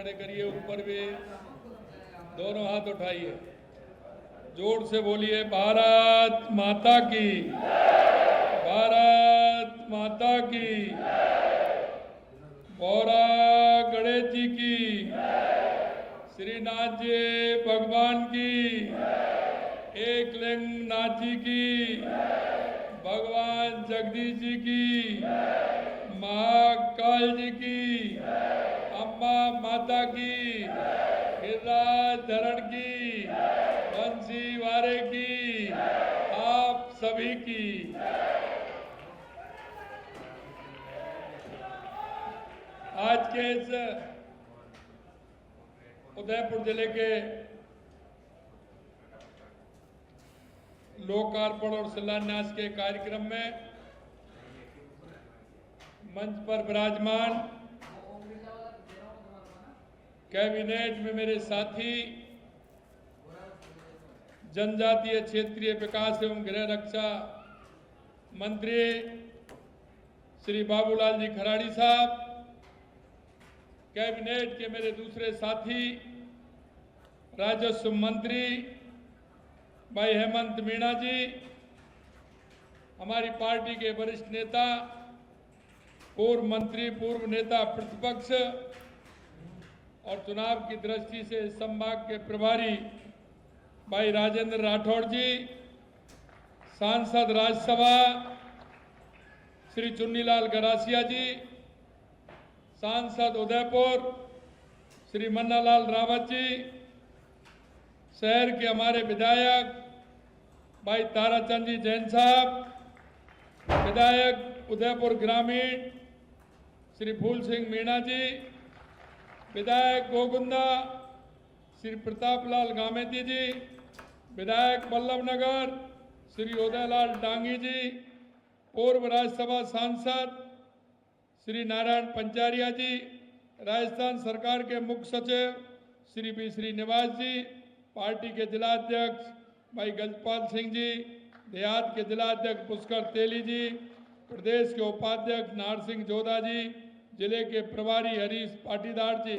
खड़े करिए, ऊपर भी दोनों हाथ उठाइए, जोर से बोलिए भारत माता की, भारत माता की, गौरा गणेश जी की, श्रीनाथ जी भगवान की, एकलिंग नाथ जी की, भगवान जगदीश जी की, महाकाल जी की, अम्मा माता की, गिरिराज धरण की, बंसी वारे की, आप सभी की। आज के इस उदयपुर जिले के लोकार्पण और शिलान्यास के कार्यक्रम में मंच पर विराजमान कैबिनेट में मेरे साथी, जनजातीय क्षेत्रीय विकास एवं गृह रक्षा मंत्री श्री बाबूलाल जी खराड़ी साहब, कैबिनेट के मेरे दूसरे साथी राजस्व मंत्री भाई हेमंत मीणा जी, हमारी पार्टी के वरिष्ठ नेता, पूर्व मंत्री, पूर्व नेता प्रतिपक्ष और चुनाव की दृष्टि से संभाग के प्रभारी भाई राजेंद्र राठौड़ जी, सांसद राज्यसभा श्री चुन्नीलाल गरासिया जी, सांसद उदयपुर श्री मन्नालाल रावत जी, शहर के हमारे विधायक भाई ताराचंद जी जैन साहब, विधायक उदयपुर ग्रामीण श्री फूल सिंह मीणा जी, विधायक गोगुंदा श्री प्रतापलाल गामेती जी, विधायक बल्लभनगर श्री उदयलाल डांगी जी, पूर्व राज्यसभा सांसद श्री नारायण पंचारिया जी, राजस्थान सरकार के मुख्य सचिव श्री बी श्रीनिवास जी, पार्टी के जिलाध्यक्ष भाई गजपाल सिंह जी, देहात के जिलाध्यक्ष पुष्कर तेली जी, प्रदेश के उपाध्यक्ष नारसिंह जोधा जी, जिले के प्रभारी हरीश पाटीदार जी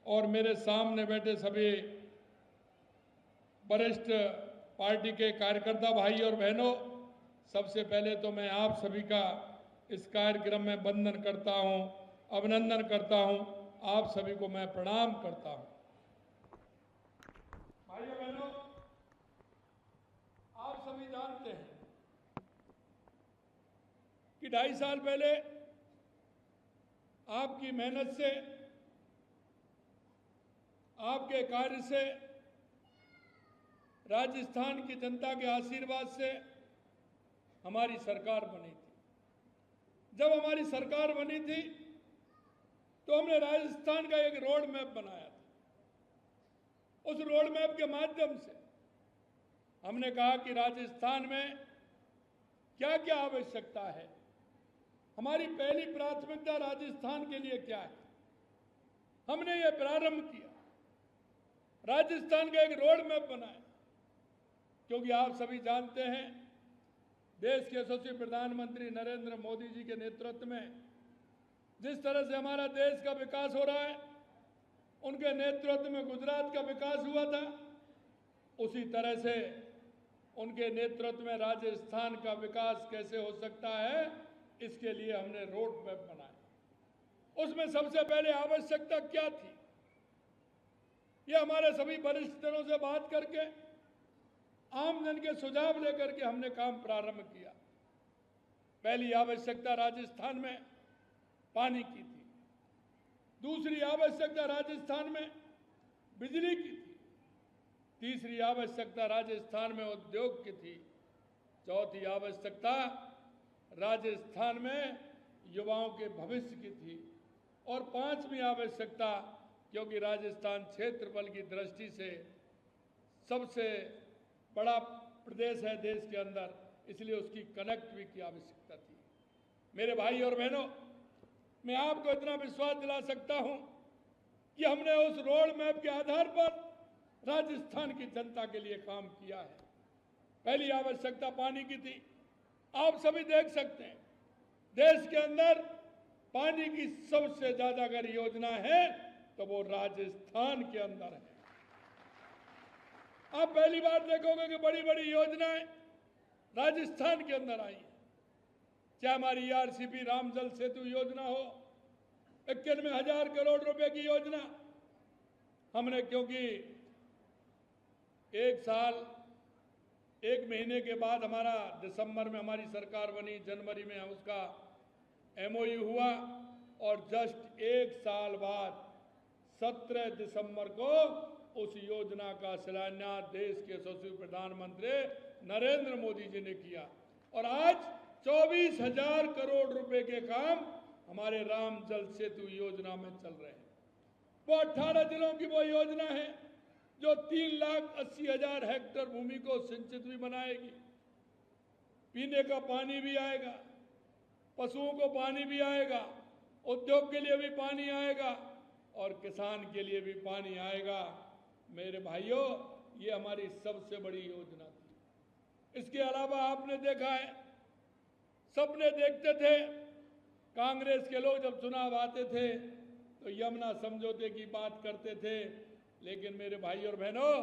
और मेरे सामने बैठे सभी वरिष्ठ पार्टी के कार्यकर्ता भाई और बहनों, सबसे पहले तो मैं आप सभी का इस कार्यक्रम में वंदन करता हूं, अभिनंदन करता हूं, आप सभी को मैं प्रणाम करता हूं। भाइयों बहनों, आप सभी जानते हैं कि 2.5 साल पहले आपकी मेहनत से, आपके कार्य से, राजस्थान की जनता के आशीर्वाद से हमारी सरकार बनी थी। जब हमारी सरकार बनी थी तो हमने राजस्थान का एक रोड मैप बनाया था। उस रोड मैप के माध्यम से हमने कहा कि राजस्थान में क्या क्या आवश्यकता है, हमारी पहली प्राथमिकता राजस्थान के लिए क्या है। हमने ये प्रारंभ किया, राजस्थान का एक रोड मैप बनाया, क्योंकि आप सभी जानते हैं देश के यशस्वी प्रधानमंत्री नरेंद्र मोदी जी के नेतृत्व में जिस तरह से हमारा देश का विकास हो रहा है, उनके नेतृत्व में गुजरात का विकास हुआ था, उसी तरह से उनके नेतृत्व में राजस्थान का विकास कैसे हो सकता है, इसके लिए हमने रोड मैप बनाया। उसमें सबसे पहले आवश्यकता क्या थी, ये हमारे सभी वरिष्ठ जनों से बात करके, आम जन के सुझाव लेकर के हमने काम प्रारंभ किया। पहली आवश्यकता राजस्थान में पानी की थी, दूसरी आवश्यकता राजस्थान में बिजली की थी, तीसरी आवश्यकता राजस्थान में उद्योग की थी, चौथी आवश्यकता राजस्थान में युवाओं के भविष्य की थी, और पांचवी आवश्यकता, क्योंकि राजस्थान क्षेत्रफल की दृष्टि से सबसे बड़ा प्रदेश है देश के अंदर, इसलिए उसकी कनेक्टिविटी की आवश्यकता थी। मेरे भाई और बहनों, मैं आपको इतना विश्वास दिला सकता हूं कि हमने उस रोड मैप के आधार पर राजस्थान की जनता के लिए काम किया है। पहली आवश्यकता पानी की थी। आप सभी देख सकते हैं देश के अंदर पानी की सबसे ज्यादा अगर योजना है तो वो राजस्थान के अंदर है। आप पहली बार देखोगे कि बड़ी बड़ी योजनाएं राजस्थान के अंदर आई है। चाहे हमारी आरसीपी राम जल सेतु योजना हो, 91,000 करोड़ रुपए की योजना हमने, क्योंकि एक साल 1 महीने के बाद हमारा दिसंबर में हमारी सरकार बनी, जनवरी में उसका एमओयू हुआ और जस्ट 1 साल बाद 17 दिसंबर को उस योजना का शिलान्यास देश के यशस्वी प्रधानमंत्री नरेंद्र मोदी जी ने किया और आज 24,000 करोड़ रुपए के काम हमारे राम जल सेतु योजना में चल रहे हैं। वो 18 जिलों की वो योजना है जो 3,80,000 हेक्टेयर भूमि को सिंचित भी बनाएगी, पीने का पानी भी आएगा, पशुओं को पानी भी आएगा, उद्योग के लिए भी पानी आएगा और किसान के लिए भी पानी आएगा। मेरे भाइयों, ये हमारी सबसे बड़ी योजना थी। इसके अलावा आपने देखा है, सपने देखते थे, कांग्रेस के लोग जब चुनाव आते थे तो यमुना समझौते की बात करते थे, लेकिन मेरे भाई और बहनों,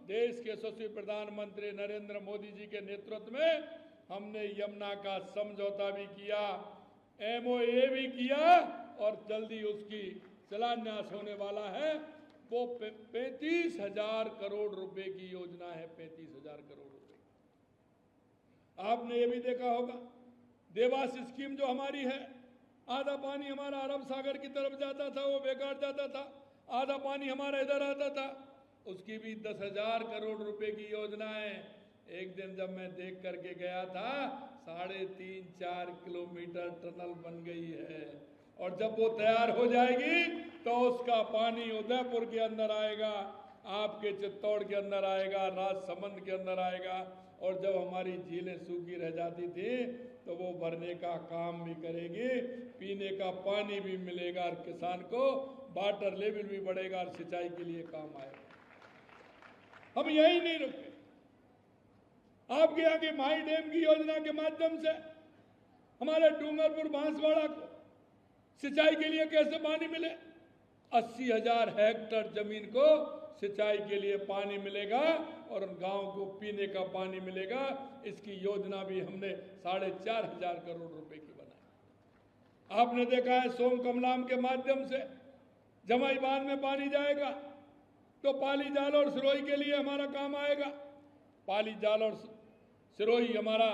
देश के यशस्वी प्रधानमंत्री नरेंद्र मोदी जी के नेतृत्व में हमने यमुना का समझौता भी किया, एमओए भी किया और जल्दी उसकी शिलान्यास होने वाला है। वो 35,000 करोड़ रुपए की योजना है, 35,000 करोड़ रुपए। आपने ये भी देखा होगा, देवास स्कीम जो हमारी है, आधा पानी हमारा अरब सागर की तरफ जाता था, वो बेकार जाता था, आधा पानी हमारा इधर आता था, उसकी भी 10,000 करोड़ रुपए की योजना है। एक दिन जब मैं देख करके गया था, 3.5-4 किलोमीटर टनल बन गई है और जब वो तैयार हो जाएगी तो उसका पानी उदयपुर के अंदर आएगा, आपके चित्तौड़ के अंदर आएगा, राजसमंद के अंदर आएगा और जब हमारी झीलें सूखी रह जाती थी तो वो भरने का काम भी करेगी, पीने का पानी भी मिलेगा और किसान को वाटर लेवल भी बढ़ेगा और सिंचाई के लिए काम आएगा। हम यही नहीं रुके, आपके यहाँ की माई डैम की योजना के माध्यम से हमारे डूंगरपुर बांसवाड़ा को सिंचाई के लिए कैसे पानी मिले, 80,000 हेक्टेयर जमीन को सिंचाई के लिए पानी मिलेगा और उन गांव को पीने का पानी मिलेगा। इसकी योजना भी हमने 4,500 करोड़ रुपए की बनाई। आपने देखा है, सोम कमलाम के माध्यम से जमाई बांध में पानी जाएगा तो पाली जाल और सिरोही के लिए हमारा काम आएगा। पाली जाल और सिरोही हमारा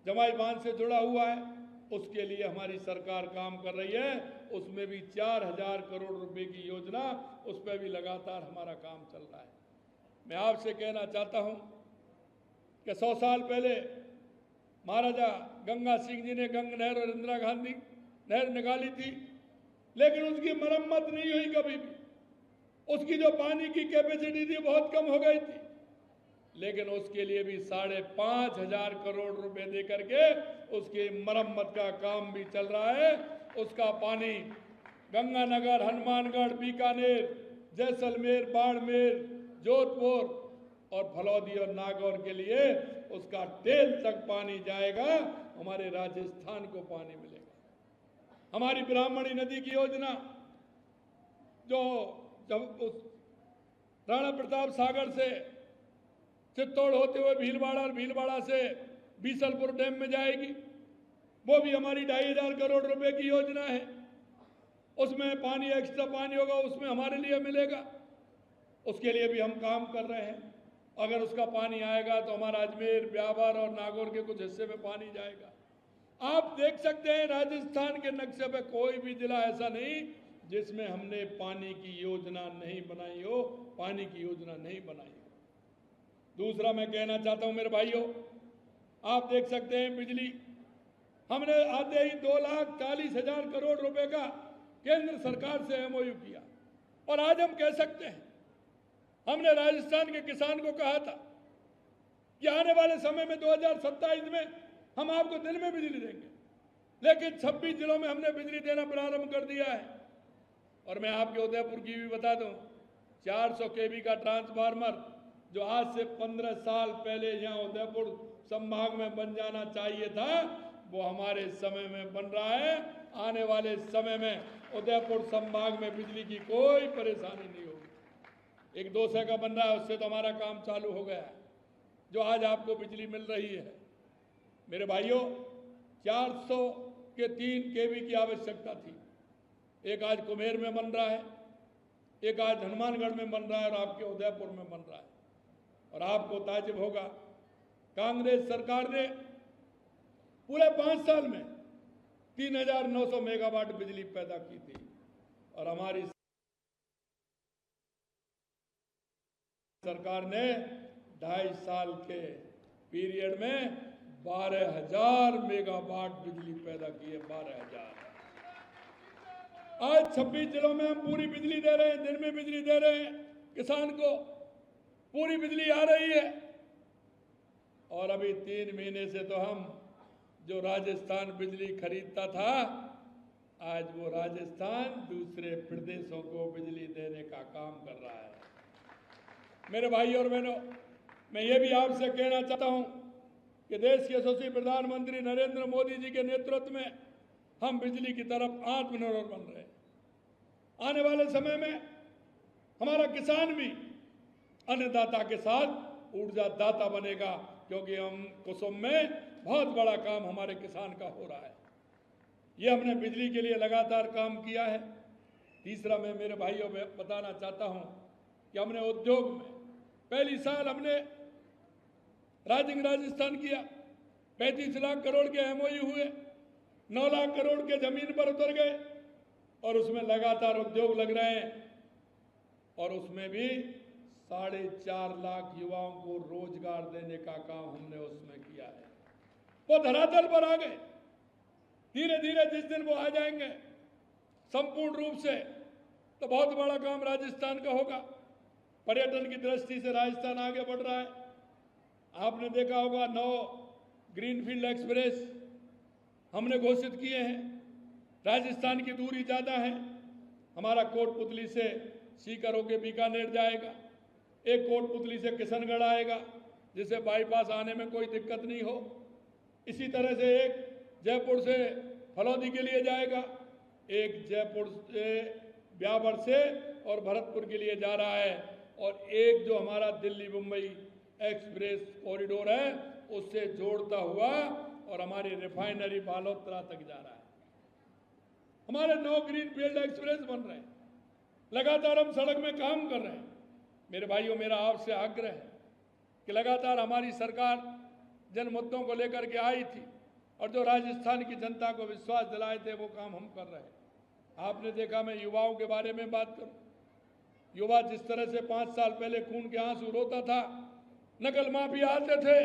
जमाई बांध से जुड़ा हुआ है, उसके लिए हमारी सरकार काम कर रही है। उसमें भी 4,000 करोड़ रुपए की योजना, उस पर भी लगातार हमारा काम चल रहा है। मैं आपसे कहना चाहता हूं कि 100 साल पहले महाराजा गंगा सिंह जी ने गंगा नहर और इंदिरा गांधी नहर निकाली थी, लेकिन उसकी मरम्मत नहीं हुई कभी भी। उसकी जो पानी की कैपेसिटी थी बहुत कम हो गई थी, लेकिन उसके लिए भी 5,500 करोड़ रुपए दे करके उसकी मरम्मत का काम भी चल रहा है। उसका पानी गंगानगर, हनुमानगढ़, बीकानेर, जैसलमेर, बाड़मेर, जोधपुर और फलौदी और नागौर के लिए उसका टेल तक पानी जाएगा, हमारे राजस्थान को पानी मिलेगा। हमारी ब्राह्मणी नदी की योजना जो जब उस राणा प्रताप सागर से चित्तौड़ होते हुए भीलवाड़ा और भीलवाड़ा से बीसलपुर डैम में जाएगी, वो भी हमारी 2,500 करोड़ रुपए की योजना है। उसमें पानी, एक्स्ट्रा पानी होगा, उसमें हमारे लिए मिलेगा, उसके लिए भी हम काम कर रहे हैं। अगर उसका पानी आएगा तो हमारा अजमेर, ब्यावर और नागौर के कुछ हिस्से में पानी जाएगा। आप देख सकते हैं, राजस्थान के नक्शे पे कोई भी जिला ऐसा नहीं जिसमें हमने पानी की योजना नहीं बनाई हो, पानी की योजना नहीं बनाई हो। दूसरा मैं कहना चाहता हूं मेरे भाइयों, आप देख सकते हैं बिजली, हमने आते ही 2,40,000 करोड़ रुपए का केंद्र सरकार से एमओयू किया और आज हम कह सकते हैं, हमने राजस्थान के किसान को कहा था कि आने वाले समय में 2027 में हम आपको दिन में बिजली देंगे, लेकिन 26 जिलों में हमने बिजली देना प्रारंभ कर दिया है। और मैं आपके उदयपुर की भी बता दूं, 400 केवी का ट्रांसफार्मर जो आज से 15 साल पहले यहाँ उदयपुर संभाग में बन जाना चाहिए था, वो हमारे समय में बन रहा है। आने वाले समय में उदयपुर संभाग में बिजली की कोई परेशानी नहीं होगी। एक 200 का बन रहा है, उससे तो हमारा काम चालू हो गया है, जो आज आपको बिजली मिल रही है। मेरे भाइयों, 400 के 3 केवी की आवश्यकता थी, एक आज कुम्हेर में बन रहा है, एक आज हनुमानगढ़ में बन रहा है और आपके उदयपुर में बन रहा है। और आपको ताज्जुब होगा, कांग्रेस सरकार ने पूरे 5 साल में 3900 मेगावाट बिजली पैदा की थी और हमारी सरकार ने 2.5 साल के पीरियड में 12,000 मेगावाट बिजली पैदा की है। 12,000। आज 26 जिलों में हम पूरी बिजली दे रहे हैं, दिन में बिजली दे रहे हैं, किसान को पूरी बिजली आ रही है। और अभी 3 महीने से तो हम जो राजस्थान बिजली खरीदता था, आज वो राजस्थान दूसरे प्रदेशों को बिजली देने का काम कर रहा है। मेरे भाई और बहनों, मैं ये भी आपसे कहना चाहता हूं कि देश के यशस्वी प्रधानमंत्री नरेंद्र मोदी जी के नेतृत्व में हम बिजली की तरफ आत्मनिर्भर बन रहे हैं। आने वाले समय में हमारा किसान भी अन्नदाता के साथ ऊर्जादाता बनेगा, क्योंकि हम कुसुम में बहुत बड़ा काम हमारे किसान का हो रहा है। ये हमने बिजली के लिए लगातार काम किया है। तीसरा, मैं मेरे भाइयों में बताना चाहता हूं कि हमने उद्योग में पहली साल हमने राइजिंग राजस्थान किया, 35 लाख करोड़ के एमओयू हुए, 9 लाख करोड़ के जमीन पर उतर गए और उसमें लगातार उद्योग लग रहे हैं और उसमें भी 4.5 लाख युवाओं को रोजगार देने का काम हमने उसमें किया है। वो धरातल पर आ गए। धीरे धीरे जिस दिन वो आ जाएंगे संपूर्ण रूप से, तो बहुत बड़ा काम राजस्थान का होगा। पर्यटन की दृष्टि से राजस्थान आगे बढ़ रहा है। आपने देखा होगा 9 ग्रीनफील्ड एक्सप्रेस हमने घोषित किए हैं। राजस्थान की दूरी ज़्यादा है, हमारा कोटपुतली से सीकर होके बीकानेर जाएगा, एक कोटपुतली से किशनगढ़ आएगा, जिससे बाईपास आने में कोई दिक्कत नहीं हो। इसी तरह से एक जयपुर से फलौदी के लिए जाएगा, एक जयपुर से ब्यावर से और भरतपुर के लिए जा रहा है, और एक जो हमारा दिल्ली मुंबई एक्सप्रेस कॉरिडोर है उससे जोड़ता हुआ और हमारी रिफाइनरी बालोतरा तक जा रहा है। हमारे 9 ग्रीनफील्ड एक्सप्रेस बन रहे हैं, लगातार हम सड़क में काम कर रहे हैं। मेरे भाइयों, मेरा आपसे आग्रह है कि लगातार हमारी सरकार जन मुद्दों को लेकर के आई थी और जो राजस्थान की जनता को विश्वास दिलाए थे वो काम हम कर रहे हैं। आपने देखा, मैं युवाओं के बारे में बात करूं, युवा जिस तरह से 5 साल पहले खून के आंसू रोता था, नकल माफिया आते थे,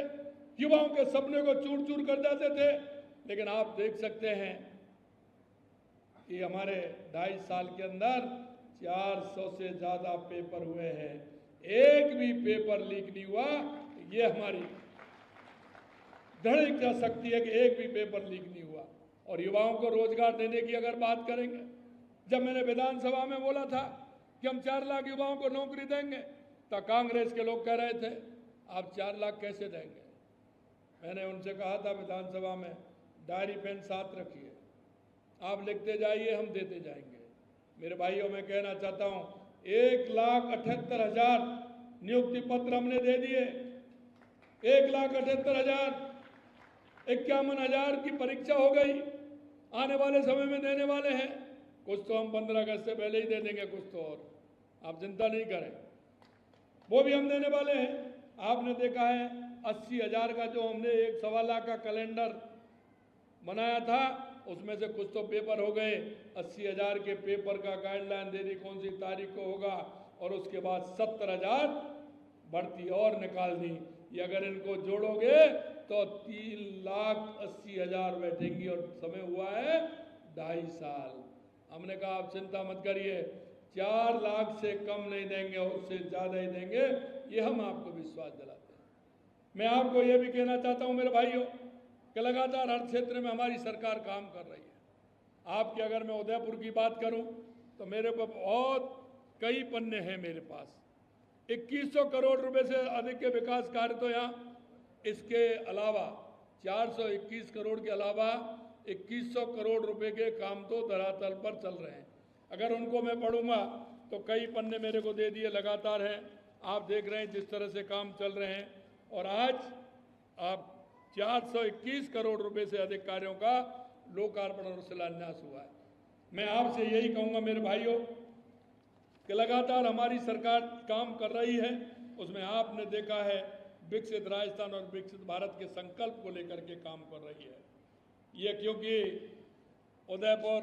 युवाओं के सपने को चूर चूर कर जाते थे, लेकिन आप देख सकते हैं कि हमारे 2.5 साल के अंदर 400 से ज्यादा पेपर हुए हैं, एक भी पेपर लीक नहीं हुआ। ये हमारी दृढ़ इच्छा शक्ति है कि एक भी पेपर लीक नहीं हुआ। और युवाओं को रोजगार देने की अगर बात करेंगे, जब मैंने विधानसभा में बोला था कि हम 4 लाख युवाओं को नौकरी देंगे, तो कांग्रेस के लोग कह रहे थे आप 4 लाख कैसे देंगे। मैंने उनसे कहा था विधानसभा में, डायरी पेन साथ रखिए, आप लिखते जाइए, हम देते जाएंगे। मेरे भाइयों, मैं कहना चाहता हूं 1,78,000 नियुक्ति पत्र हमने दे दिए। 1,78,000, 51,000 की परीक्षा हो गई, आने वाले समय में देने वाले हैं। कुछ तो हम 15 अगस्त से पहले ही दे देंगे, कुछ तो और आप चिंता नहीं करें, वो भी हम देने वाले हैं। आपने देखा है 80,000 का जो हमने 1.25 लाख का कैलेंडर बनाया था, उसमें से कुछ तो पेपर हो गए। 80,000 के पेपर का गाइडलाइन दे दी कौन सी तारीख को होगा, और उसके बाद 70,000 भर्ती और निकालनी। ये अगर इनको जोड़ोगे तो 3,80,000 बैठेंगी, और समय हुआ है 2.5 साल। हमने कहा आप चिंता मत करिए, 4 लाख से कम नहीं देंगे, उससे ज़्यादा ही देंगे, ये हम आपको विश्वास दिलाते हैं। मैं आपको ये भी कहना चाहता हूँ मेरे भाइयों कि लगातार हर क्षेत्र में हमारी सरकार काम कर रही है। आपकी अगर मैं उदयपुर की बात करूं तो मेरे को बहुत कई पन्ने हैं मेरे पास। 2100 करोड़ रुपए से अधिक के विकास कार्य तो यहाँ, इसके अलावा 421 करोड़ के अलावा 2100 करोड़ रुपए के काम तो धरातल पर चल रहे हैं। अगर उनको मैं पढ़ूंगा तो कई पन्ने मेरे को दे दिए लगातार हैं। आप देख रहे हैं जिस तरह से काम चल रहे हैं, और आज आप 421 करोड़ रुपए से अधिक कार्यों का लोकार्पण और शिलान्यास हुआ है। मैं आपसे यही कहूंगा मेरे भाइयों कि लगातार हमारी सरकार काम कर रही है। उसमें आपने देखा है विकसित राजस्थान और विकसित भारत के संकल्प को लेकर के काम कर रही है। ये क्योंकि उदयपुर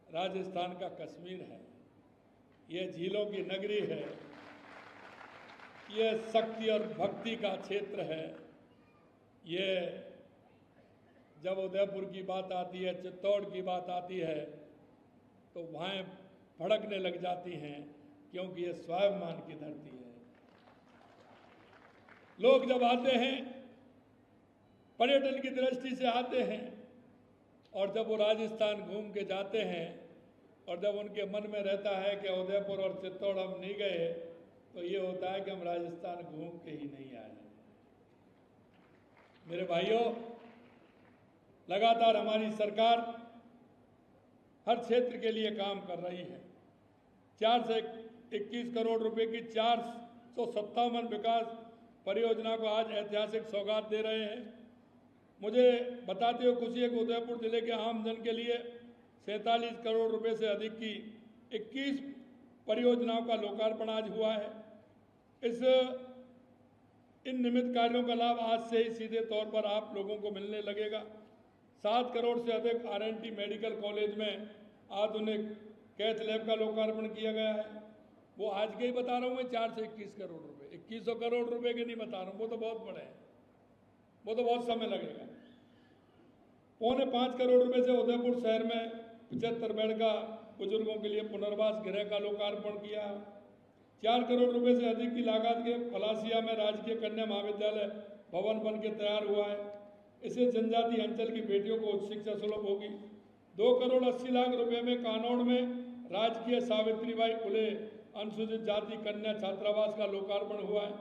राजस्थान का कश्मीर है, ये झीलों की नगरी है, ये शक्ति और भक्ति का क्षेत्र है। ये जब उदयपुर की बात आती है, चित्तौड़ की बात आती है, तो वहाँ भड़कने लग जाती हैं, क्योंकि ये स्वाभिमान की धरती है। लोग जब आते हैं, पर्यटन की दृष्टि से आते हैं, और जब वो राजस्थान घूम के जाते हैं, और जब उनके मन में रहता है कि उदयपुर और चित्तौड़ हम नहीं गए, तो ये होता है कि हम राजस्थान घूम के ही नहीं आए। मेरे भाइयों, लगातार हमारी सरकार हर क्षेत्र के लिए काम कर रही है। 421 करोड़ रुपए की 457 विकास परियोजना को आज ऐतिहासिक सौगात दे रहे हैं। मुझे बताते हुए खुशी है कि उदयपुर जिले के आम जन के लिए 47 करोड़ रुपए से अधिक की 21 परियोजनाओं का लोकार्पण आज हुआ है। इन निमित्त कार्यों का लाभ आज से ही सीधे तौर पर आप लोगों को मिलने लगेगा। 7 करोड़ से अधिक R&T मेडिकल कॉलेज में आधुनिक कैथ लैब का लोकार्पण किया गया है। वो आज के ही बता रहा हूँ मैं, 4 से 21 करोड़ रुपए, 2100 करोड़ रुपए के नहीं बता रहा हूँ, वो तो बहुत बड़े हैं, वो तो बहुत समय लगेगा। 4.25 करोड़ रुपए से उदयपुर शहर में 75 बेड का बुजुर्गों के लिए पुनर्वास गृह का लोकार्पण किया। 4 करोड़ रुपए से अधिक की लागत के फलासिया में राजकीय कन्या महाविद्यालय भवन बन के तैयार हुआ है। इससे जनजातीय अंचल की बेटियों को उच्च शिक्षा सुलभ होगी। 2 करोड़ 80 लाख रुपए में कानौड़ में राजकीय सावित्रीबाई फुले अनुसूचित जाति कन्या छात्रावास का लोकार्पण हुआ है।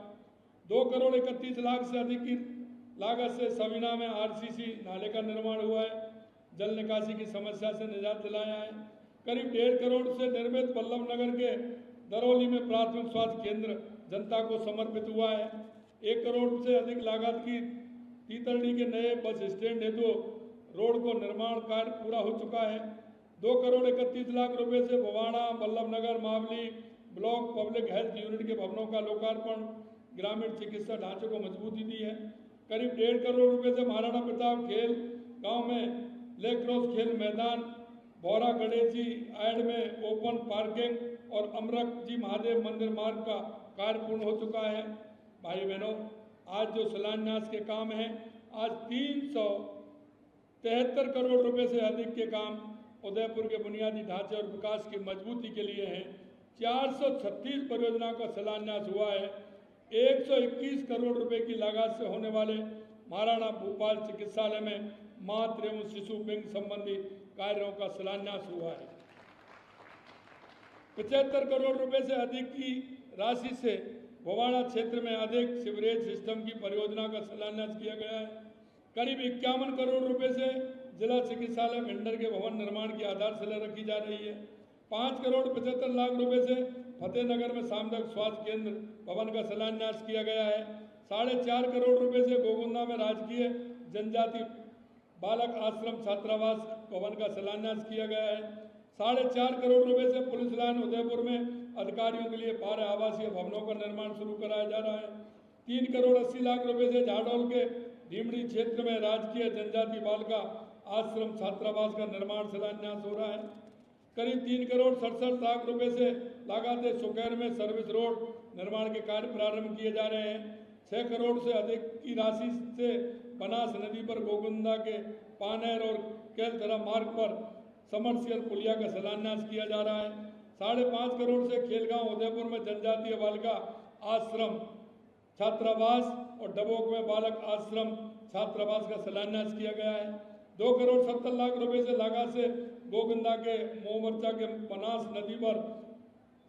2 करोड़ 31 लाख से अधिक की लागत से सवीना में RCC नाले का निर्माण हुआ है। जल निकासी की समस्या से निजात दिलाया है। करीब 1.5 करोड़ से निर्मित बल्लभ नगर के दरौली में प्राथमिक स्वास्थ्य केंद्र जनता को समर्पित हुआ है। 1 करोड़ से अधिक लागत की तीतरडी के नए बस स्टैंड हेतु रोड को निर्माण कार्य पूरा हो चुका है। 2 करोड़ 31 लाख रुपए से Bhawada Ballabh Nagar Mavli block public health unit के भवनों का लोकार्पण ग्रामीण चिकित्सा ढांचे को मजबूती दी है। करीब 1.5 करोड़ रुपए से महाराणा प्रताप खेल गांव में लेक्रॉस खेल मैदान, बोरा गणेश आयड में ओपन पार्किंग और अमरक जी महादेव मंदिर मार्ग का कार्य पूर्ण हो चुका है। भाई बहनों, आज जो शिलान्यास के काम हैं, आज 373 करोड़ रुपए से अधिक के काम उदयपुर के बुनियादी ढांचे और विकास की मजबूती के लिए हैं। 436 परियोजनाओं का शिलान्यास हुआ है। 121 करोड़ रुपए की लागत से होने वाले महाराणा भूपाल चिकित्सालय में मातृ एवं शिशु विंग संबंधी कार्यों का शिलान्यास हुआ है। 75 करोड़ रुपए से अधिक की राशि से भवाड़ा क्षेत्र में अधिक सीवरेज सिस्टम की परियोजना का शिलान्यास किया गया है। करीब 51 करोड़ रुपए से जिला चिकित्सालय भिंडर के भवन निर्माण की आधारशिला रखी जा रही है। 5 करोड़ 75 लाख रुपए से फतेहनगर में सामुदायिक स्वास्थ्य केंद्र भवन का शिलान्यास किया गया है। 4.5 करोड़ रुपए से गोगुंदा में राजकीय जनजाति बालक आश्रम छात्रावास भवन का शिलान्यास किया गया है। 4.5 करोड़ रुपए से पुलिस लाइन उदयपुर में अधिकारियों के लिए 12 आवासीय भवनों का निर्माण शुरू कराया जा रहा है। 3 करोड़ 80 लाख रुपए से झाडोल के ढीमड़ी क्षेत्र में राजकीय जनजाति बालिका आश्रम छात्रावास का निर्माण शिलान्यास हो रहा है। करीब 3 करोड़ 67 लाख रुपए से लागत सुकैर में सर्विस रोड निर्माण के कार्य प्रारंभ किए जा रहे हैं। 6 करोड़ से अधिक की राशि से बनास नदी पर गोगुंदा के पानेर और केलथरा मार्ग पर समरसियल पुलिया का शिलान्यास किया जा रहा है। 5.5 करोड़ से खेलगांव उदयपुर में जनजातीय बालिका आश्रम छात्रावास और डबोक में बालक आश्रम छात्रावास का शिलान्यास किया गया है। 2 करोड़ 70 लाख रुपए से लागत से गोगुंदा के मोमर्चा के बनास नदी पर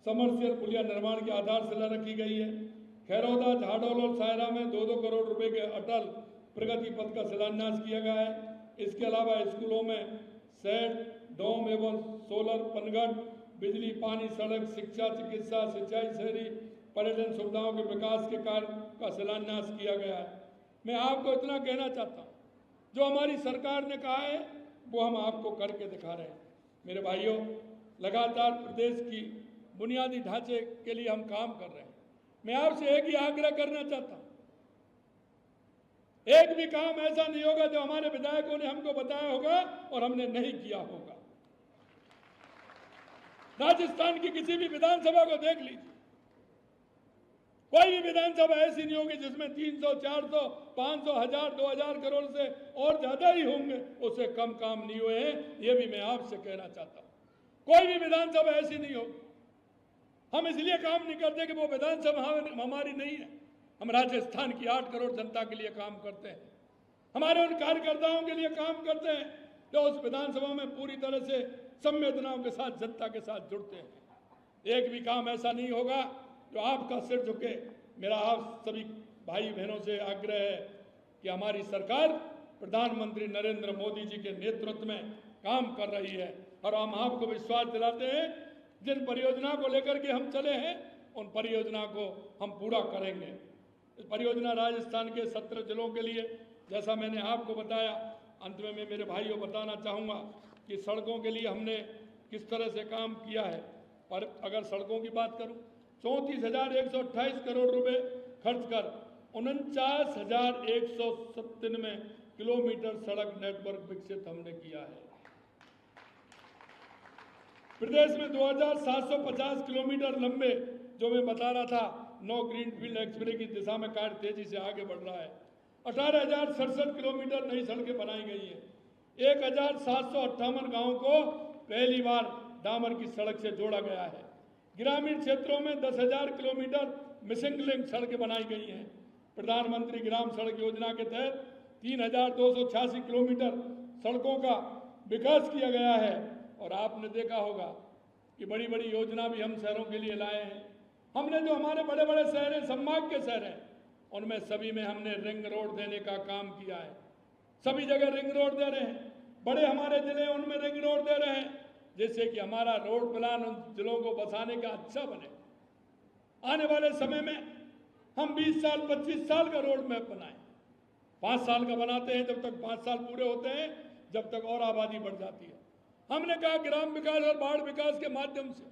समरसियल पुलिया निर्माण की आधारशिला रखी गई है। खैरौदा, झाडोल और सायरा में 2-2 करोड़ रुपए के अटल प्रगति पथ का शिलान्यास किया गया है। इसके अलावा स्कूलों में शेड, डोम एवं सोलर पनघट बिजली, पानी, सड़क, शिक्षा, चिकित्सा, सिंचाई, शहरी पर्यटन सुविधाओं के विकास के कार्य का शिलान्यास किया गया है। मैं आपको इतना कहना चाहता हूँ, जो हमारी सरकार ने कहा है वो हम आपको करके दिखा रहे हैं। मेरे भाइयों, लगातार प्रदेश की बुनियादी ढांचे के लिए हम काम कर रहे हैं। मैं आपसे एक ही आग्रह करना चाहता हूँ, एक भी काम ऐसा नहीं होगा जो हमारे विधायकों ने हमको बताया होगा और हमने नहीं किया होगा। राजस्थान की किसी भी विधानसभा को देख लीजिए, कोई भी विधानसभा ऐसी नहीं होगी जिसमें 300, 400, 500, 1000, 2000 करोड़ से और ज्यादा ही होंगे, उससे कम काम नहीं हुए हैं। ये भी मैं आपसे कहना चाहता हूं, कोई भी विधानसभा ऐसी नहीं होगी। हम इसलिए काम नहीं करते कि वो विधानसभा हमारी नहीं है। हम राजस्थान की 8 करोड़ जनता के लिए काम करते हैं, हमारे उन कार्यकर्ताओं के लिए काम करते हैं जो उस विधानसभा में पूरी तरह से संवेदनाओं के साथ जनता के साथ जुड़ते हैं। एक भी काम ऐसा नहीं होगा जो आपका सिर झुके। मेरा आप सभी भाई बहनों से आग्रह है कि हमारी सरकार प्रधानमंत्री नरेंद्र मोदी जी के नेतृत्व में काम कर रही है और हम आपको विश्वास दिलाते हैं, जिन परियोजना को लेकर के हम चले हैं उन परियोजना को हम पूरा करेंगे। इस परियोजना राजस्थान के 17 जिलों के लिए, जैसा मैंने आपको बताया, अंत में मैं मेरे भाइयों बताना चाहूँगा कि सड़कों के लिए हमने किस तरह से काम किया है। और अगर सड़कों की बात करूँ, 34,128 करोड़ रुपए खर्च कर 49,197 किलोमीटर सड़क नेटवर्क विकसित हमने किया है। प्रदेश में 2,750 किलोमीटर लंबे, जो मैं बता रहा था, 9 ग्रीनफील्ड एक्सप्रेस की दिशा में कार्य तेजी से आगे बढ़ रहा है। 18,067 किलोमीटर नई सड़कें बनाई गई हैं। 1,758 गांवों को पहली बार डामर की सड़क से जोड़ा गया है। ग्रामीण क्षेत्रों में 10,000 किलोमीटर मिसिंग लिंक सड़कें बनाई गई हैं। प्रधानमंत्री ग्राम सड़क योजना के तहत 3,286 किलोमीटर सड़कों का विकास किया गया है। और आपने देखा होगा कि बड़ी बड़ी योजना भी हम शहरों के लिए लाए हैं। हमने जो हमारे बड़े बड़े शहर हैं, संभाग के शहर हैं, उनमें सभी में हमने रिंग रोड देने का काम किया है। सभी जगह रिंग रोड दे रहे हैं। बड़े हमारे जिले उनमें रिंग रोड दे रहे हैं, जिससे कि हमारा रोड प्लान उन जिलों को बसाने का अच्छा बने। आने वाले समय में हम 20 साल 25 साल का रोड मैप बनाएं। 5 साल का बनाते हैं, जब तक 5 साल पूरे होते हैं, जब तक और आबादी बढ़ जाती है। हमने कहा ग्राम विकास और बाढ़ विकास के माध्यम से,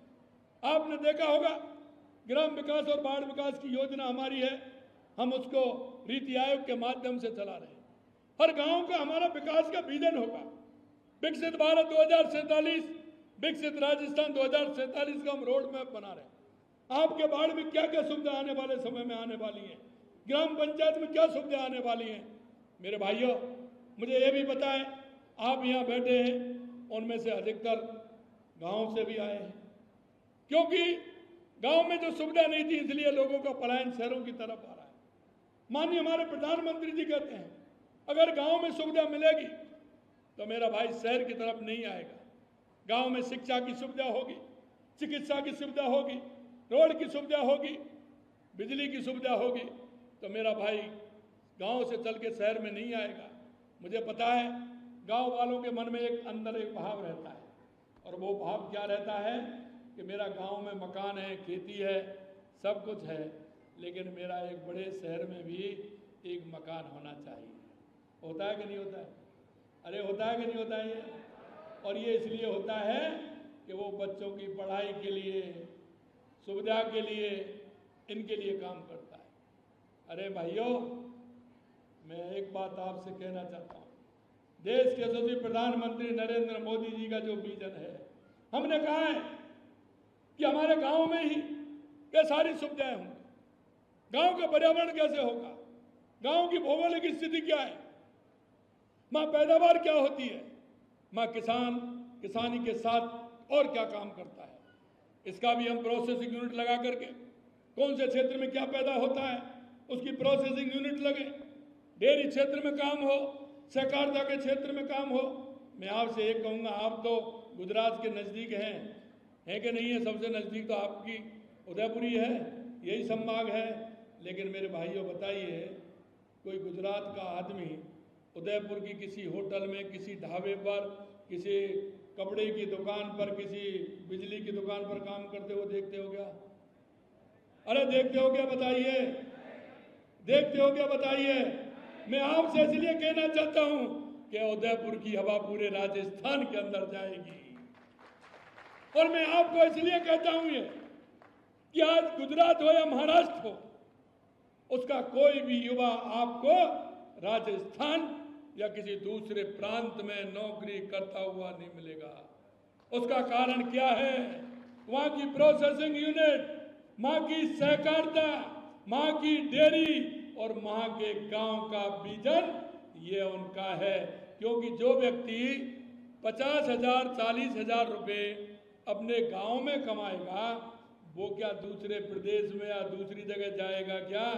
आपने देखा होगा ग्राम विकास और बाढ़ विकास की योजना हमारी है, हम उसको नीति आयोग के माध्यम से चला रहे हैं। हर गांव का हमारा विकास का विजन होगा। विकसित भारत 2047, विकसित राजस्थान 2047 का हम रोड मैप बना रहे हैं। आपके बाढ़ में क्या क्या सुविधा आने वाले समय में आने वाली है, ग्राम पंचायत में क्या सुविधा आने वाली है। मेरे भाइयों, मुझे ये भी पता है आप यहाँ बैठे हैं, उनमें से अधिकतर गांव से भी आए हैं, क्योंकि गांव में जो सुविधा नहीं थी इसलिए लोगों का पलायन शहरों की तरफ आ रहा है। माननीय हमारे प्रधानमंत्री जी कहते हैं, अगर गांव में सुविधा मिलेगी तो मेरा भाई शहर की तरफ नहीं आएगा। गांव में शिक्षा की सुविधा होगी, चिकित्सा की सुविधा होगी, रोड की सुविधा होगी, बिजली की सुविधा होगी, तो मेरा भाई गांव से चल के शहर में नहीं आएगा। मुझे पता है गांव वालों के मन में अंदर एक भाव रहता है, और वो भाव क्या रहता है कि मेरा गांव में मकान है, खेती है, सब कुछ है, लेकिन मेरा एक बड़े शहर में भी एक मकान होना चाहिए। होता है कि नहीं होता है? अरे होता है कि नहीं होता है ये? और ये इसलिए होता है कि वो बच्चों की पढ़ाई के लिए, सुविधा के लिए, इनके लिए काम करता है। अरे भाइयों, मैं एक बात आपसे कहना चाहता हूँ, देश के यशस्वी प्रधानमंत्री नरेंद्र मोदी जी का जो विजन है, हमने कहा है कि हमारे गांव में ही ये सारी सुविधाएं होंगी। गांव का पर्यावरण कैसे होगा, गांव की भौगोलिक स्थिति क्या है, मां पैदावार क्या होती है, मां किसान किसानी के साथ और क्या काम करता है, इसका भी हम प्रोसेसिंग यूनिट लगा करके, कौन से क्षेत्र में क्या पैदा होता है उसकी प्रोसेसिंग यूनिट लगे, डेयरी क्षेत्र में काम हो, सहकारिता के क्षेत्र में काम हो। मैं आपसे एक कहूँगा, आप तो गुजरात के नज़दीक हैं कि नहीं है? सबसे नज़दीक तो आपकी उदयपुरी है, यही संभाग है। लेकिन मेरे भाइयों बताइए, कोई गुजरात का आदमी उदयपुर की किसी होटल में, किसी ढाबे पर, किसी कपड़े की दुकान पर, किसी बिजली की दुकान पर काम करते हो देखते हो क्या? अरे देखते हो क्या बताइए? देखते हो क्या बताइए? मैं आपसे इसलिए कहना चाहता हूं कि उदयपुर की हवा पूरे राजस्थान के अंदर जाएगी। और मैं आपको इसलिए कहता हूं ये कि आज गुजरात हो या महाराष्ट्र हो, उसका कोई भी युवा आपको राजस्थान या किसी दूसरे प्रांत में नौकरी करता हुआ नहीं मिलेगा। उसका कारण क्या है? वहां की प्रोसेसिंग यूनिट, वहां की सहकारिता, वहां की डेयरी और वहां के गांव का विजन, ये उनका है। क्योंकि जो व्यक्ति 50,000 40,000 रुपए अपने गांव में कमाएगा, वो क्या दूसरे प्रदेश में या दूसरी जगह जाएगा क्या?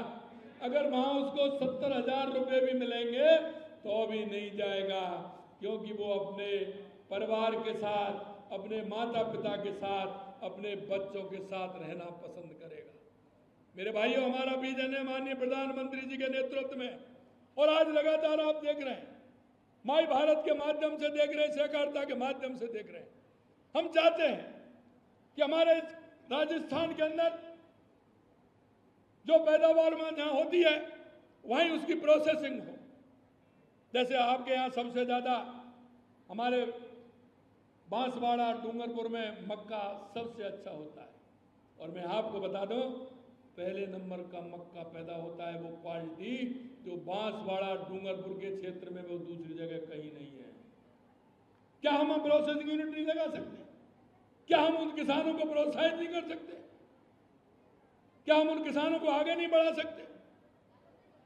अगर वहां उसको 70,000 रुपए भी मिलेंगे तो भी नहीं जाएगा, क्योंकि वो अपने परिवार के साथ, अपने माता पिता के साथ, अपने बच्चों के साथ रहना पसंद करेगा। मेरे भाइयों, हमारा विजन है माननीय प्रधानमंत्री जी के नेतृत्व में, और आज लगातार आप देख रहे हैं, माई भारत के माध्यम से देख रहे हैं, सहकारिता के माध्यम से देख रहे हैं। हम चाहते हैं कि हमारे राजस्थान के अंदर जो पैदावार वहां जहां होती है वहीं उसकी प्रोसेसिंग हो। जैसे आपके यहाँ सबसे ज्यादा हमारे बांसवाड़ा डूंगरपुर में मक्का सबसे अच्छा होता है, और मैं आपको बता दूं, पहले नंबर का मक्का पैदा होता है, वो क्वालिटी जो बांसवाड़ा डूंगरपुर के क्षेत्र में, वो दूसरी जगह कहीं नहीं है। क्या हम प्रोसेसिंग यूनिट नहीं लगा सकते? क्या हम उन किसानों को प्रोत्साहित नहीं कर सकते? क्या हम उन किसानों को आगे नहीं बढ़ा सकते?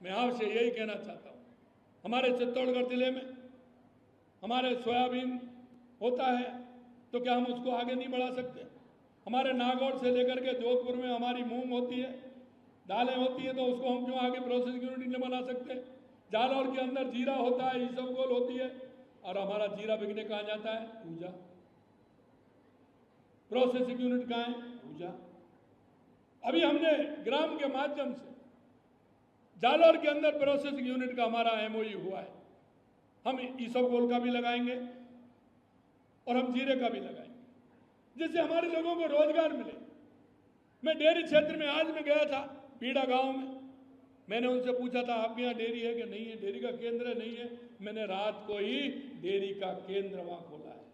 मैं आपसे यही कहना चाहता हूं। हमारे चित्तौड़गढ़ जिले में हमारे सोयाबीन होता है, तो क्या हम उसको आगे नहीं बढ़ा सकते? हमारे नागौर से लेकर के जोधपुर में हमारी मूंग होती है, दालें होती है, तो उसको हम क्यों आगे प्रोसेसिंग यूनिट नहीं बना सकते? जालौर के अंदर जीरा होता है, इसबगोल होती है, और हमारा जीरा बिकने कहाँ जाता है? ऊर्जा। प्रोसेसिंग यूनिट कहाँ है? ऊर्जा। अभी हमने ग्राम के माध्यम से जालौर के अंदर प्रोसेसिंग यूनिट का हमारा एमओयू हुआ है। हम इसबगोल का भी लगाएंगे और हम जीरे का भी लगाएंगे, जिससे हमारे लोगों को रोजगार मिले। मैं डेयरी क्षेत्र में आज मैं गया था, पीड़ा गांव में, मैंने उनसे पूछा था आपके यहाँ डेयरी है कि नहीं है? डेयरी का केंद्र नहीं है। मैंने रात को ही डेयरी का केंद्र वहां खोला है,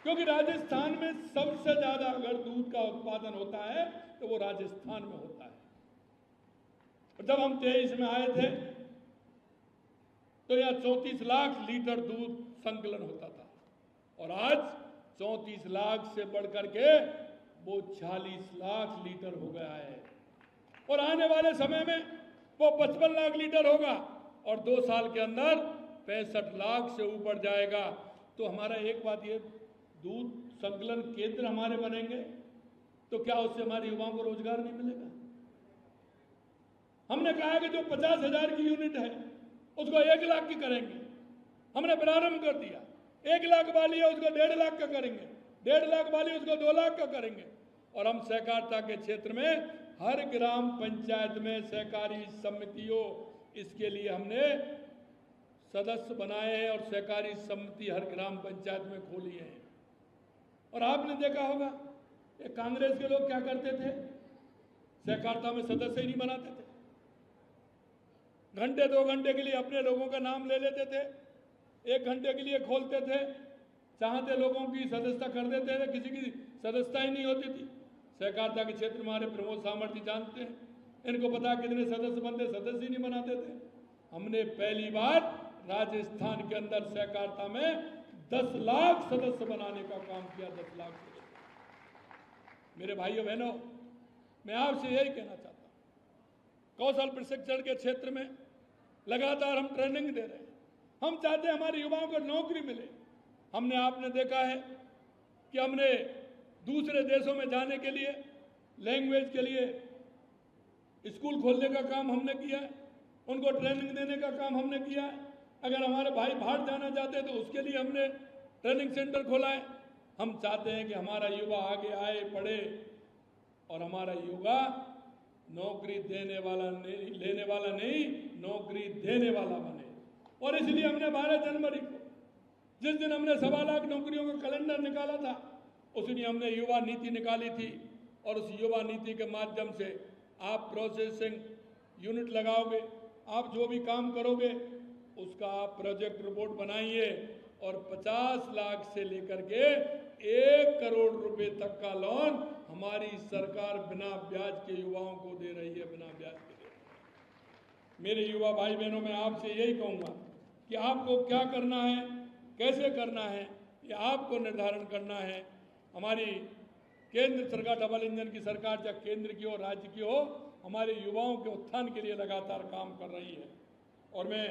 क्योंकि राजस्थान में सबसे ज्यादा अगर दूध का उत्पादन होता है तो वो राजस्थान में होता है। और जब हम 23 में आए थे तो यहाँ 34 लाख लीटर दूध संकलन होता था, और आज 34 लाख से बढ़कर के वो 46 लाख लीटर हो गया है, और आने वाले समय में वो 55 लाख लीटर होगा, और 2 साल के अंदर 65 लाख से ऊपर जाएगा। तो हमारा एक बात ये, दूध संकलन केंद्र हमारे बनेंगे तो क्या उससे हमारे युवाओं को रोजगार नहीं मिलेगा? हमने कहा है कि जो 50,000 की यूनिट है उसको 1 लाख की करेंगे। हमने प्रारंभ कर दिया। 1 लाख वाली है उसको 1.5 लाख का करेंगे, 1.5 लाख वाली उसको 2 लाख का करेंगे। और हम सहकारिता के क्षेत्र में हर ग्राम पंचायत में सहकारी समितियों, इसके लिए हमने सदस्य बनाए हैं और सहकारी समिति हर ग्राम पंचायत में खोली है। और आपने देखा होगा ये कांग्रेस के लोग क्या करते थे, सहकारिता में सदस्य ही नहीं बनाते थे। घंटे 2 घंटे के लिए अपने लोगों का नाम ले लेते थे, 1 घंटे के लिए खोलते थे, चाहते लोगों की सदस्यता कर देते थे, किसी की सदस्यता ही नहीं होती थी। सहकारिता के क्षेत्र में हमारे प्रमोद सामर्थ्य जानते हैं, इनको पता कितने सदस्य बनते, सदस्य ही नहीं बनाते थे। हमने पहली बार राजस्थान के अंदर सहकारिता में 10 लाख सदस्य बनाने का काम किया। 10 लाख सदस्य। मेरे भाइयों बहनों, मैं आपसे यही कहना चाहता हूं, कौशल प्रशिक्षण के क्षेत्र में लगातार हम ट्रेनिंग दे रहे हैं। हम चाहते हैं हमारे युवाओं को नौकरी मिले। हमने, आपने देखा है कि हमने दूसरे देशों में जाने के लिए, लैंग्वेज के लिए स्कूल खोलने का काम हमने किया है, उनको ट्रेनिंग देने का काम हमने किया है। अगर हमारे भाई बाहर जाना चाहते हैं तो उसके लिए हमने ट्रेनिंग सेंटर खोला है। हम चाहते हैं कि हमारा युवा आगे आए, पढ़े, और हमारा युवा नौकरी देने वाला नहीं, लेने वाला नहीं, नौकरी देने वाला बने। और इसलिए हमने 12 जनवरी को जिस दिन हमने 1.25 लाख नौकरियों का कैलेंडर निकाला था, उस दिन हमने युवा नीति निकाली थी, और उस युवा नीति के माध्यम से आप प्रोसेसिंग यूनिट लगाओगे, आप जो भी काम करोगे उसका आप प्रोजेक्ट रिपोर्ट बनाइए, और 50 लाख से लेकर के 1 करोड़ रुपए तक का लोन हमारी सरकार बिना ब्याज के युवाओं को दे रही है, बिना ब्याज के दे रही है। मेरे युवा भाई बहनों, मैं आपसे यही कहूँगा कि आपको क्या करना है, कैसे करना है, ये आपको निर्धारण करना है। हमारी केंद्र सरकार डबल इंजन की सरकार, चाहे केंद्र की हो, राज्य की हो, हमारे युवाओं के उत्थान के लिए लगातार काम कर रही है। और मैं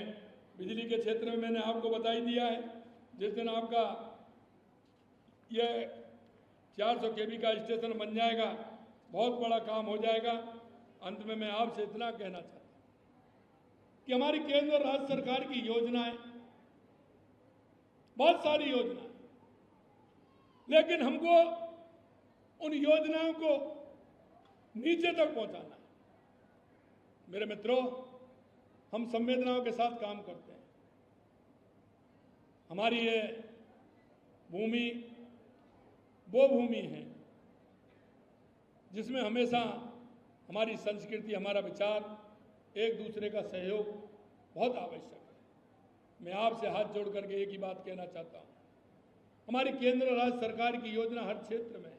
बिजली के क्षेत्र में मैंने आपको बता ही दिया है, जिस दिन आपका ये 400 kV का स्टेशन बन जाएगा, बहुत बड़ा काम हो जाएगा। अंत में मैं आपसे इतना कहना चाहता हूं कि हमारी केंद्र और राज्य सरकार की योजनाएं, बहुत सारी योजनाएं, लेकिन हमको उन योजनाओं को नीचे तक पहुंचाना है। मेरे मित्रों, हम संवेदनाओं के साथ काम करते हैं। हमारी ये भूमि वो भूमि है जिसमें हमेशा हमारी संस्कृति, हमारा विचार, एक दूसरे का सहयोग बहुत आवश्यक है। मैं आपसे हाथ जोड़ करके एक ही बात कहना चाहता हूं, हमारी केंद्र और राज्य सरकार की योजना हर क्षेत्र में,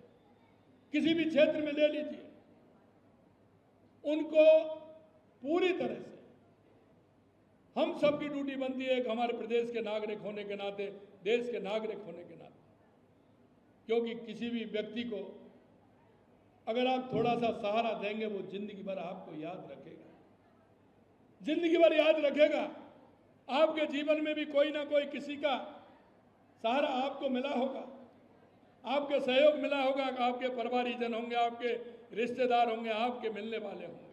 किसी भी क्षेत्र में ले लीजिए, उनको पूरी तरह से हम सबकी ड्यूटी बनती है कि हमारे प्रदेश के नागरिक होने के नाते, देश के नागरिक होने के नाते, क्योंकि किसी भी व्यक्ति को अगर आप थोड़ा सा सहारा देंगे, वो जिंदगी भर आपको याद रखेगा, जिंदगी भर याद रखेगा। आपके जीवन में भी कोई ना कोई किसी का सहारा आपको मिला होगा, आपके सहयोग मिला होगा, आपके परिवारीजन होंगे, आपके रिश्तेदार होंगे, आपके मिलने वाले होंगे।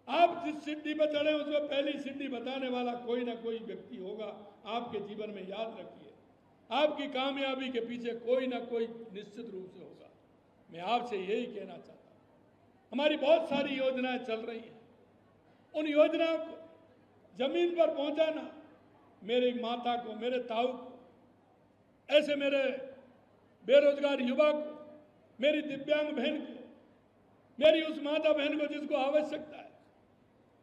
आप जिस सीढ़ी पर चढ़े उसको पहली सीढ़ी बताने वाला कोई ना कोई व्यक्ति होगा आपके जीवन में, याद रखिए। आपकी कामयाबी के पीछे कोई ना कोई निश्चित रूप से होगा। मैं आपसे यही कहना चाहता हूं, हमारी बहुत सारी योजनाएं चल रही हैं, उन योजनाओं को जमीन पर पहुंचाना, मेरी माता को, मेरे ताऊ को, ऐसे मेरे बेरोजगार युवा को, मेरी दिव्यांग बहन को, मेरी उस माता बहन को जिसको आवश्यकता है,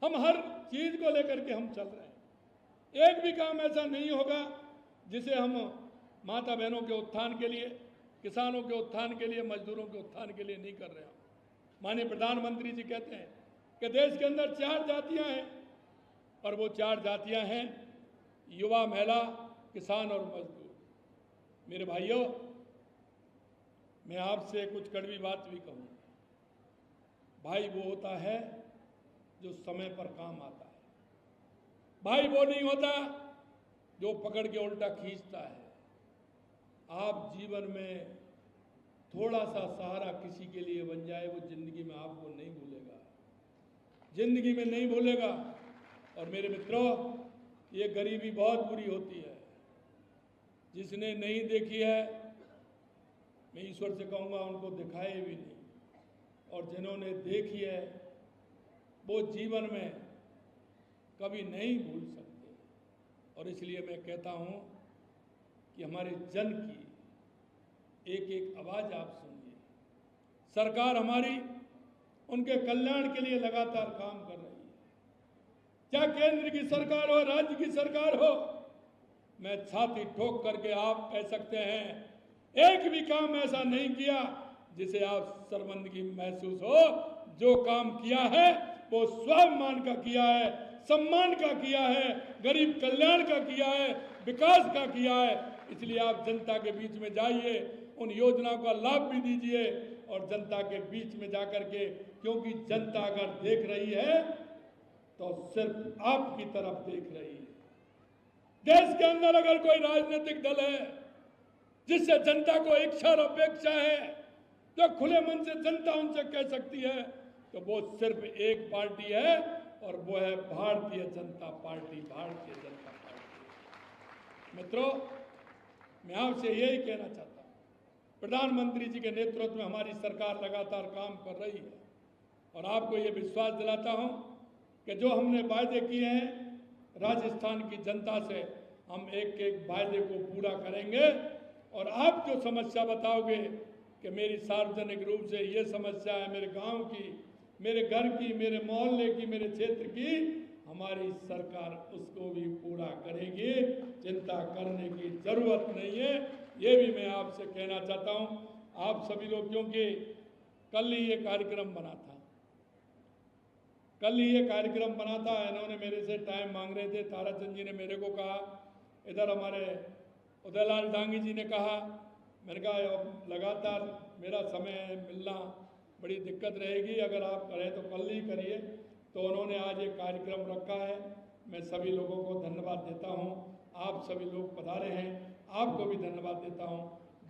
हम हर चीज को लेकर के हम चल रहे हैं। एक भी काम ऐसा नहीं होगा जिसे हम माता बहनों के उत्थान के लिए, किसानों के उत्थान के लिए, मजदूरों के उत्थान के लिए नहीं कर रहे हैं। माननीय प्रधानमंत्री जी कहते हैं कि देश के अंदर 4 जातियां हैं, और वो 4 जातियां हैं युवा, महिला, किसान और मजदूर। मेरे भाइयों, मैं आपसे कुछ कड़वी बात भी कहूँगा। भाई वो होता है जो समय पर काम आता है, भाई वो नहीं होता जो पकड़ के उल्टा खींचता है। आप जीवन में थोड़ा सा सहारा किसी के लिए बन जाए, वो जिंदगी में आपको नहीं भूलेगा, जिंदगी में नहीं भूलेगा। और मेरे मित्रों, ये गरीबी बहुत बुरी होती है, जिसने नहीं देखी है मैं ईश्वर से कहूँगा उनको दिखाए भी नहीं, और जिन्होंने देखी है वो जीवन में कभी नहीं भूल सकते। और इसलिए मैं कहता हूँ कि हमारे जन की एक एक आवाज़ आप सुनिए। सरकार हमारी उनके कल्याण के लिए लगातार काम कर रही है, चाहे केंद्र की सरकार हो, राज्य की सरकार हो। मैं छाती ठोक करके आप कह सकते हैं, एक भी काम ऐसा नहीं किया जिसे आप शर्मिंदगी महसूस हो। जो काम किया है वो स्वाभिमान का किया है, सम्मान का किया है, गरीब कल्याण का किया है, विकास का किया है। इसलिए आप जनता के बीच में जाइए, उन योजनाओं का लाभ भी दीजिए, और जनता के बीच में जाकर के, क्योंकि जनता अगर देख रही है तो सिर्फ आपकी तरफ देख रही है। देश के अंदर अगर कोई राजनीतिक दल है जिससे जनता को इच्छा और अपेक्षा है, जो खुले मन से जनता उनसे कह सकती है, तो वो सिर्फ एक पार्टी है, और वो है भारतीय जनता पार्टी, भारतीय जनता पार्टी। मित्रों, मैं आपसे यही कहना चाहता हूँ, प्रधानमंत्री जी के नेतृत्व में हमारी सरकार लगातार काम कर रही है, और आपको ये विश्वास दिलाता हूँ कि जो हमने वायदे किए हैं राजस्थान की जनता से, हम एक एक वायदे को पूरा करेंगे। और आप जो समस्या बताओगे कि मेरी सार्वजनिक रूप से ये समस्या है, मेरे गांव की, मेरे घर की, मेरे मोहल्ले की, मेरे क्षेत्र की, हमारी सरकार उसको भी पूरा करेगी। चिंता करने की जरूरत नहीं है, ये भी मैं आपसे कहना चाहता हूं। आप सभी लोग, क्योंकि कल ही ये कार्यक्रम बना था, इन्होंने मेरे से टाइम मांग रहे थे। ताराचंद जी ने मेरे को कहा, इधर हमारे उदयलाल डांगी जी ने कहा। मैंने कहा लगातार मेरा समय मिलना बड़ी दिक्कत रहेगी, अगर आप करें तो कल ही करिए। तो उन्होंने आज एक कार्यक्रम रखा है। मैं सभी लोगों को धन्यवाद देता हूं। आप सभी लोग पधारे हैं, आपको भी धन्यवाद देता हूं।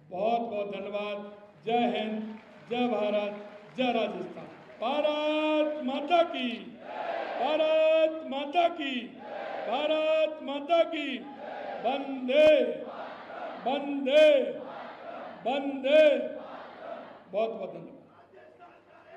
बहुत बहुत धन्यवाद। जय हिंद, जय भारत, जय राजस्थान। भारत माता की, भारत माता की, भारत माता की। वंदे वंदे वंदे। बहुत बहुत धन्यवाद।